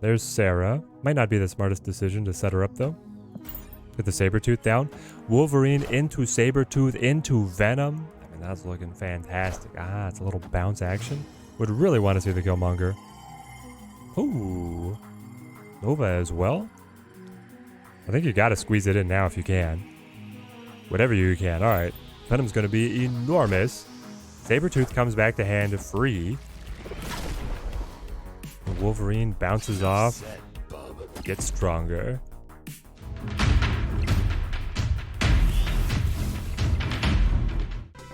There's Sera. Might not be the smartest decision to set her up, though. Get the Sabretooth down. Wolverine into Sabretooth into Venom. I mean, that's looking fantastic. Ah, it's a little bounce action. Would really want to see the Killmonger. Ooh. Nova as well. I think you got to squeeze it in now if you can. Whatever you can. All right. Venom's going to be enormous. Sabretooth comes back to hand free. Wolverine bounces off. Gets stronger.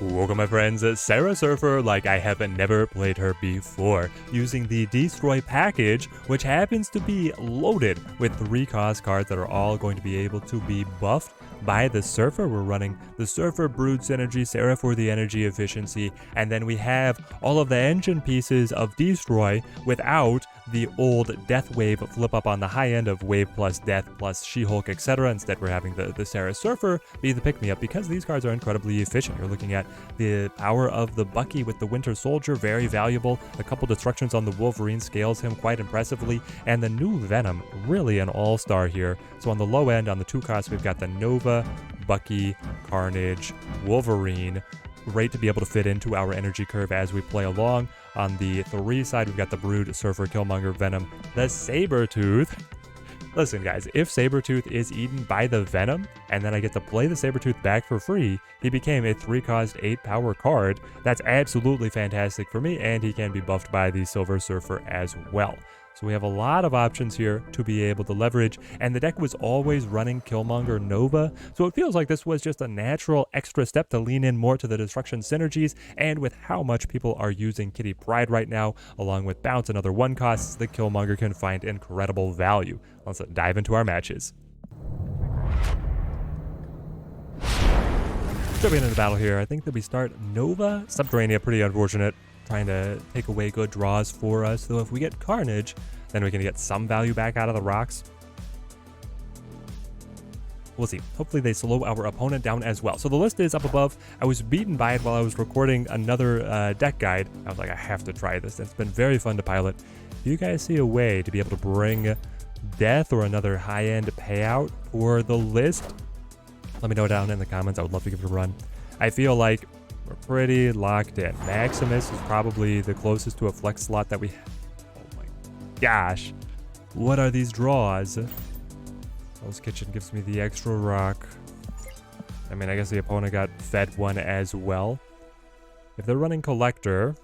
Welcome my friends, Sera Surfer like I have never played her before, using the Destroy package, which happens to be loaded with 3 cost cards that are all going to be able to be buffed by the Surfer. We're running the Surfer Brood Synergy, Sera for the energy efficiency, and then we have all of the engine pieces of Destroy without the old Death Wave flip up on the high end of Wave plus Death plus She-Hulk, etc. Instead, we're having the Sera Surfer be the pick-me-up because these cards are incredibly efficient. You're looking at the power of the Bucky with the Winter Soldier, very valuable. A couple destructions on the Wolverine scales him quite impressively, and the new Venom, really an all-star here. So on the low end, on the 2 costs, we've got the Nova, Bucky, Carnage, Wolverine. Great to be able to fit into our energy curve as we play along. On the 3 side, we've got the Brood, Surfer, Killmonger, Venom, the Sabretooth. Listen, guys, if Sabretooth is eaten by the Venom, and then I get to play the Sabretooth back for free, he became a 3-cost 8-power card. That's absolutely fantastic for me, and he can be buffed by the Silver Surfer as well. So we have a lot of options here to be able to leverage, and the deck was always running Killmonger Nova, so it feels like this was just a natural extra step to lean in more to the destruction synergies, and with how much people are using Kitty Pryde right now, along with Bounce and other 1 costs, the Killmonger can find incredible value. Let's dive into our matches. Jumping into the battle here, I think that we start Nova. Subterranea, pretty unfortunate. Trying to take away good draws for us, though if we get Carnage, then we can get some value back out of the rocks. We'll see. Hopefully they slow our opponent down as well. So the list is up above. I was beaten by it while I was recording another deck guide. I was like, I have to try this. It's been very fun to pilot. If you guys see a way to be able to bring Death or another high-end payout for the list, let me know down in the comments. I would love to give it a run. I feel like we're pretty locked in. Maximus is probably the closest to a flex slot that we have. Oh my gosh. What are these draws? Hell's Kitchen gives me the extra rock. I mean, I guess the opponent got fed one as well. If they're running Collector,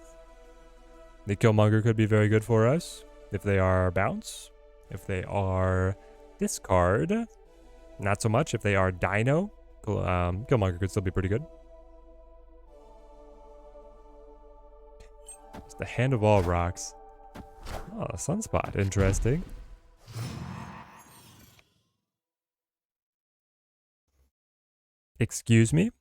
the Killmonger could be very good for us. If they are Bounce. If they are Discard, not so much. If they are Dino, Killmonger could still be pretty good. It's the Hand of All Rocks. Oh, Sunspot. Interesting. Excuse me?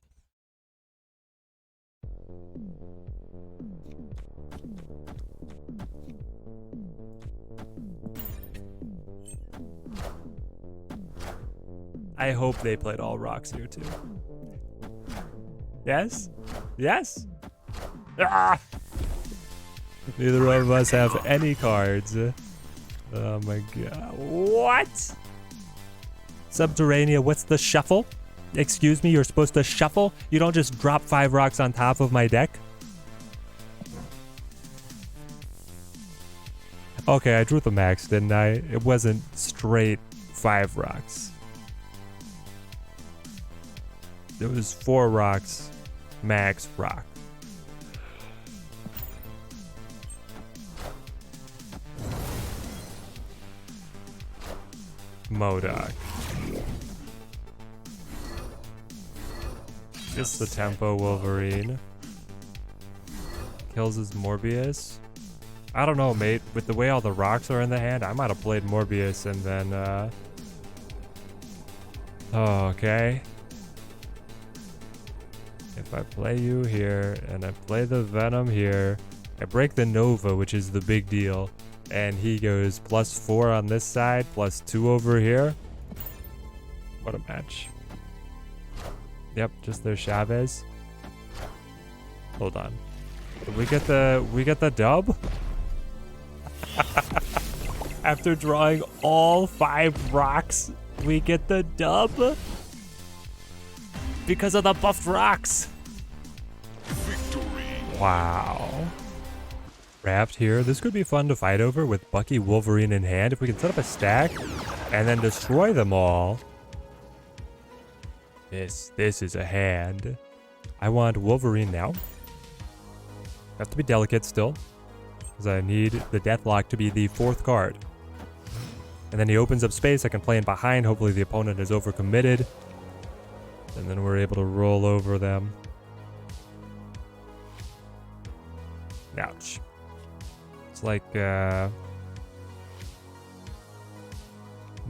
I hope they played all rocks here too. Yes? Yes? Ah! Neither of us have any cards. Oh my god. What? Subterranea, what's the shuffle? Excuse me, you're supposed to shuffle? You don't just drop 5 rocks on top of my deck? Okay, I drew the max, didn't I? It wasn't straight 5 rocks. It was 4 rocks, max rock. MODOK. Just the tempo Wolverine. Kills his Morbius. I don't know, mate. With the way all the rocks are in the hand, I might have played Morbius and then, Oh, okay. If I play you here, and I play the Venom here, I break the Nova, which is the big deal, and he goes +4 on this side, +2 over here. What a match. Yep, just their Chavez. Hold on. Did we get the dub? After drawing all 5 rocks, we get the dub because of the buffed rocks. Victory. Wow. Raft here. This could be fun to fight over with Bucky, Wolverine in hand. If we can set up a stack and then destroy them all. This is a hand. I want Wolverine now. Have to be delicate still, because I need the Deathlock to be the 4th card. And then he opens up space. I can play in behind. Hopefully the opponent is overcommitted. And then we're able to roll over them. Ouch. It's like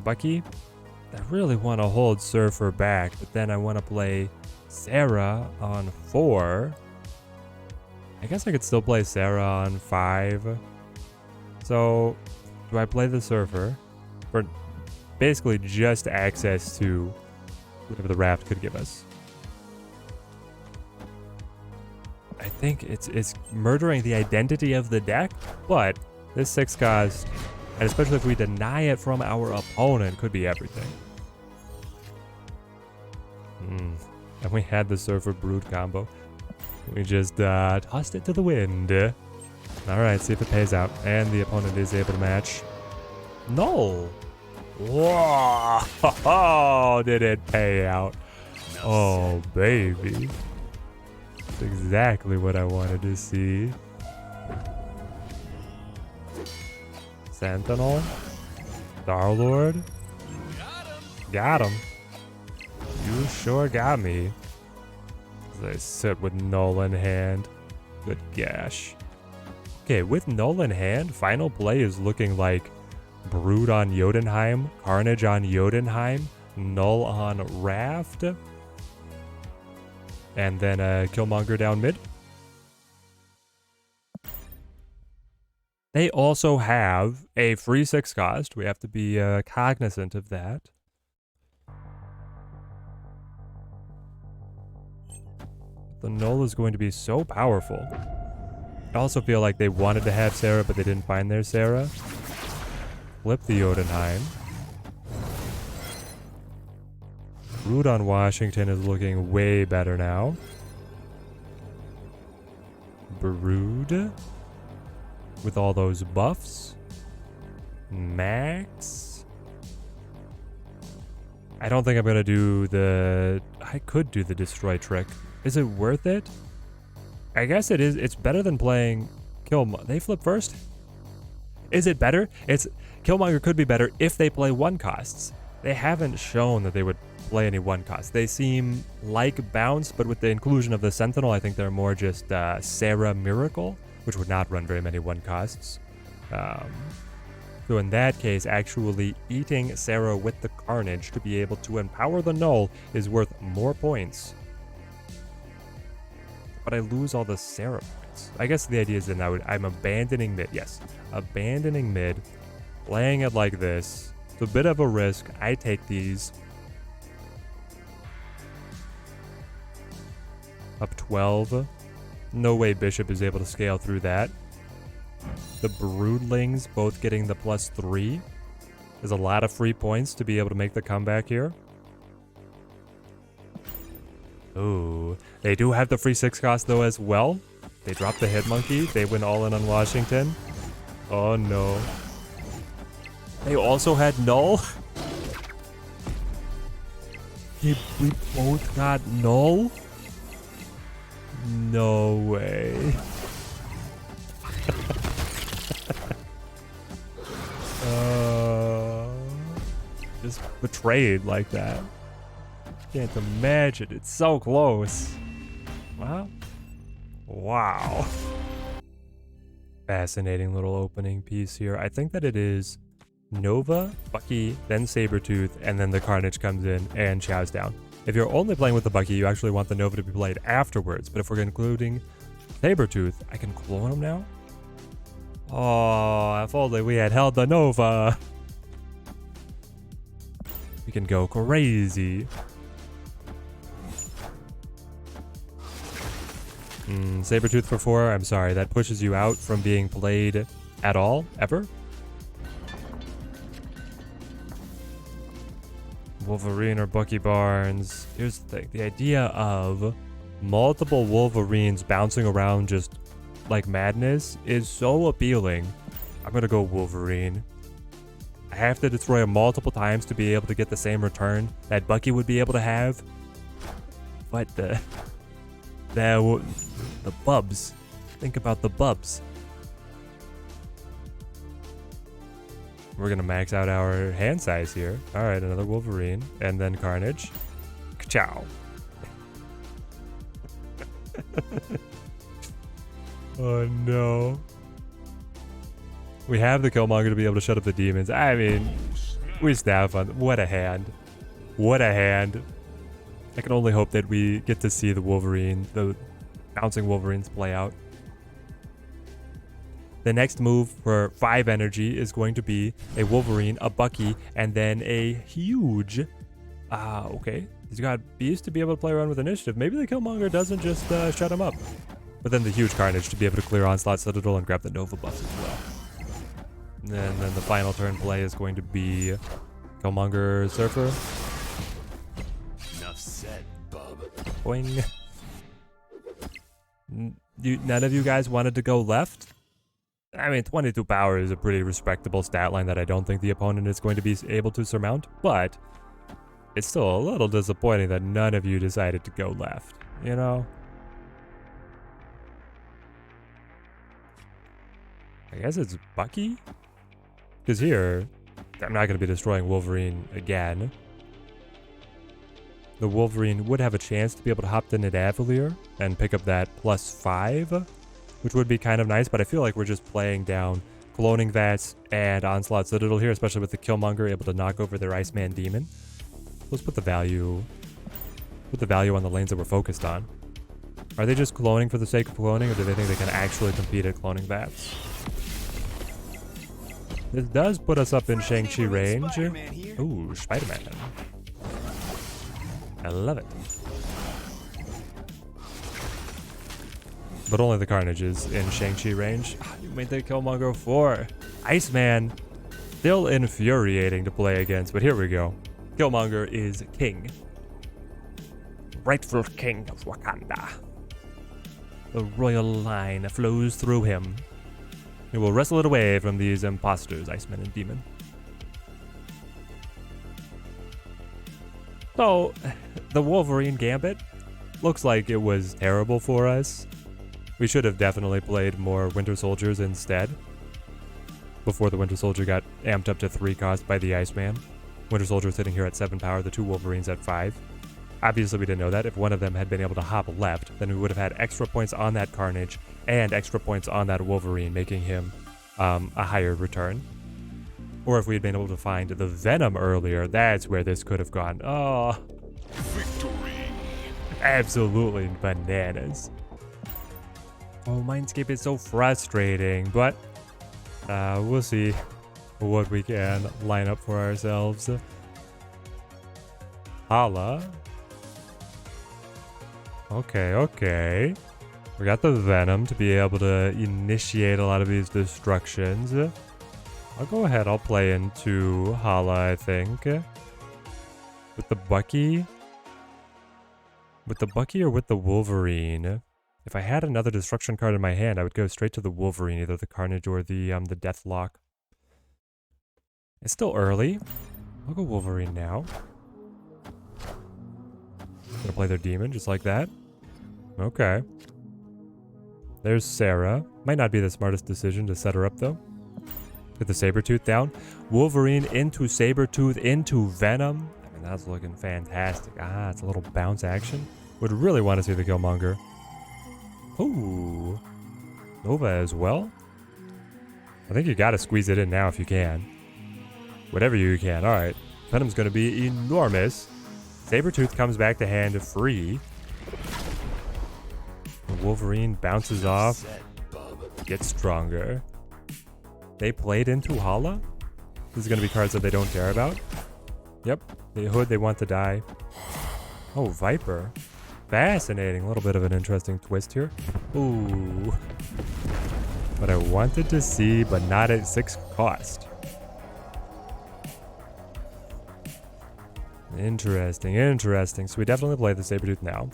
Bucky. I really want to hold Surfer back, but then I want to play Sera on 4. I guess I could still play Sera on 5. So, do I play the Surfer for basically just access to whatever the Raft could give us? I think it's murdering the identity of the deck, but this 6 cost, and especially if we deny it from our opponent, could be everything. And we had the Surfer Brood combo. We just tossed it to the wind. Alright, see if it pays out. And the opponent is able to match. No! Whoa! Oh, did it pay out? Oh, baby. That's exactly what I wanted to see. Sentinel. Star-Lord. Got him. You sure got me. As I sit with null in hand. Good gash. Okay, with null in hand, final play is looking like Brood on Jotunheim, Carnage on Jotunheim, Null on Raft, and then Killmonger down mid. They also have a free 6 cost. We have to be cognizant of that. The Null is going to be so powerful. I also feel like they wanted to have Sera, but they didn't find their Sera. Flip the Jotunheim. Brood on Washington is looking way better now. Brood. With all those buffs. Max. I don't think I'm going to do the... I could do the Destroy trick. Is it worth it? I guess it is. It's better than playing Killmonger. They flip first? Is it better? Killmonger could be better if they play 1 costs. They haven't shown that they would play any 1 cost. They seem like Bounce, but with the inclusion of the Sentinel, I think they're more just Sera Miracle, which would not run very many 1 costs. So in that case, actually eating Sera with the Carnage to be able to empower the Null is worth more points. But I lose all the Sera points. I guess the idea is that I'm abandoning mid. Yes, abandoning mid, playing it like this. It's a bit of a risk. I take these. Up 12. No way Bishop is able to scale through that. The Broodlings both getting the +3. There's a lot of free points to be able to make the comeback here. Ooh, they do have the free 6 cost though as well. They drop the Hit Monkey. They went all in on Washington. Oh no. They also had Null. We both got Null? No way. Just betrayed like that. Can't imagine. It's so close. Wow. Fascinating little opening piece here. I think that it is Nova, Bucky, then Sabretooth, and then the Carnage comes in and chows down. If you're only playing with the Bucky, you actually want the Nova to be played afterwards. But if we're including Sabretooth, I can clone him now? Oh, if only we had held the Nova. We can go crazy. Sabretooth for 4. I'm sorry, that pushes you out from being played at all, ever. Wolverine or Bucky Barnes. Here's the thing. The idea of multiple Wolverines bouncing around just like madness is so appealing. I'm gonna go Wolverine. I have to destroy him multiple times to be able to get the same return that Bucky would be able to have. But the bubs. Think about the bubs. We're gonna max out our hand size here. All right, another Wolverine, and then Carnage. Ka-chow. Oh no. We have the Killmonger to be able to shut up the demons. I mean, we staff on. What a hand. What a hand. I can only hope that we get to see the Wolverine, the bouncing Wolverines play out. The next move for 5 energy is going to be a Wolverine, a Bucky, and then a huge... okay. He's got Beast to be able to play around with initiative. Maybe the Killmonger doesn't just shut him up. But then the huge Carnage to be able to clear Onslaught Citadel and grab the Nova buff as well. And then the final turn play is going to be Killmonger Surfer. Enough said, bub. Boing. None of you guys wanted to go left? I mean, 22 power is a pretty respectable stat line that I don't think the opponent is going to be able to surmount, but it's still a little disappointing that none of you decided to go left, you know? I guess it's Bucky? Because here, I'm not going to be destroying Wolverine again. The Wolverine would have a chance to be able to hop in at Avalier and pick up that +5, which would be kind of nice, but I feel like we're just playing down Cloning Vats and Onslaught Citadel here, especially with the Killmonger able to knock over their Iceman Demon. Let's put the value on the lanes that we're focused on. Are they just cloning for the sake of cloning, or do they think they can actually compete at Cloning Vats? This does put us up in Shang-Chi range. Ooh, Spider-Man. I love it. But only the Carnage is in Shang-Chi range. You made the Killmonger 4. Iceman, still infuriating to play against, but here we go. Killmonger is king. Rightful king of Wakanda. The royal line flows through him. He will wrestle it away from these imposters, Iceman and Demon. So, the Wolverine Gambit looks like it was terrible for us. We should have definitely played more Winter Soldiers instead, before the Winter Soldier got amped up to 3 cost by the Iceman. Winter Soldier sitting here at 7 power, the 2 Wolverines at 5. Obviously we didn't know that. If one of them had been able to hop left, then we would have had extra points on that Carnage and extra points on that Wolverine, making him a higher return. Or if we had been able to find the Venom earlier, that's where this could have gone. Oh, Victory. Absolutely bananas. Oh, Mindscape is so frustrating, but we'll see what we can line up for ourselves. Hala. Okay. We got the Venom to be able to initiate a lot of these destructions. I'll go ahead, I'll play into Hala, I think. With the Bucky? With the Bucky or with the Wolverine? If I had another destruction card in my hand, I would go straight to the Wolverine, either the Carnage or the Deathlock. It's still early. I'll go Wolverine now. Gonna play their Demon, just like that. Okay. There's Sera. Might not be the smartest decision to set her up, though. Get the Sabretooth down. Wolverine into Sabretooth into Venom. I mean, that's looking fantastic. It's a little bounce action. Would really want to see the Killmonger. Ooh. Nova as well? I think you gotta squeeze it in now if you can. Whatever you can. Alright. Venom's gonna be enormous. Sabretooth comes back to hand free. Wolverine bounces off. Gets stronger. They played into Hala? This is gonna be cards that they don't care about. Yep. The Hood, they want to die. Oh, Viper. Fascinating. A little bit of an interesting twist here. Ooh. What I wanted to see, but not at 6 cost. Interesting, interesting. So we definitely play the Sabretooth now.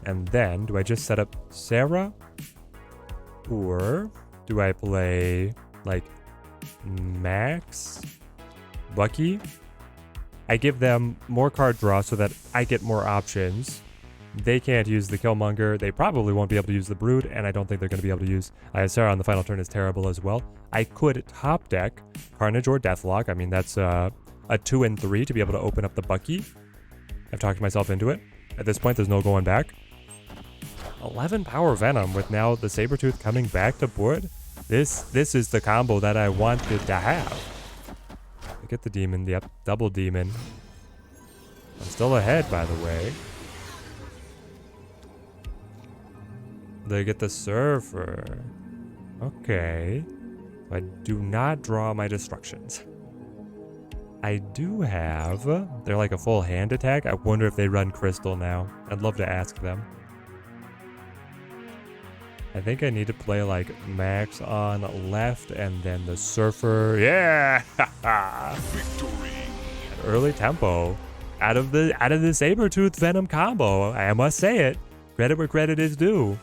And then, do I just set up Sera? Or do I play, like, Max? Bucky? I give them more card draw so that I get more options. They can't use the Killmonger. They probably won't be able to use the Brood, and I don't think they're going to be able to use Sera on the final turn is terrible as well. I could top deck Carnage or Deathlock. I mean, that's a 2 and 3 to be able to open up the Bucky. I've talked myself into it. At this point, there's no going back. 11 power Venom with now the Sabretooth coming back to board. This is the combo that I wanted to have. I get the Demon. Yep, double Demon. I'm still ahead, by the way. They get the Surfer. Okay. I do not draw my destructions. I do have... They're like a full hand attack. I wonder if they run Crystal now. I'd love to ask them. I think I need to play like Max on left and then the Surfer. Yeah! Victory. An early tempo out of the Sabretooth Venom combo. I must say it. Credit where credit is due.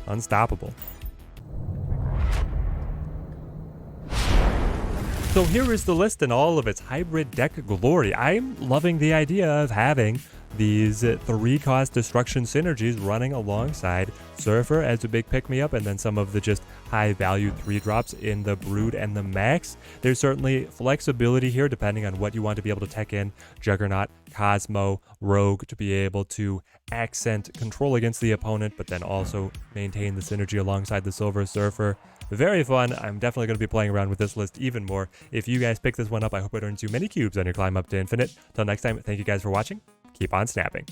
Unstoppable. So here is the list in all of its hybrid deck glory. I'm loving the idea of having these 3-cost destruction synergies running alongside Surfer as a big pick-me-up, and then some of the just high-value 3-drops in the Brood and the Max. There's certainly flexibility here depending on what you want to be able to tech in. Juggernaut, Cosmo, Rogue to be able to accent control against the opponent, but then also maintain the synergy alongside the Silver Surfer. Very fun. I'm definitely going to be playing around with this list even more. If you guys pick this one up, I hope it earns you many cubes on your climb up to infinite. Till next time, thank you guys for watching. Keep on snapping.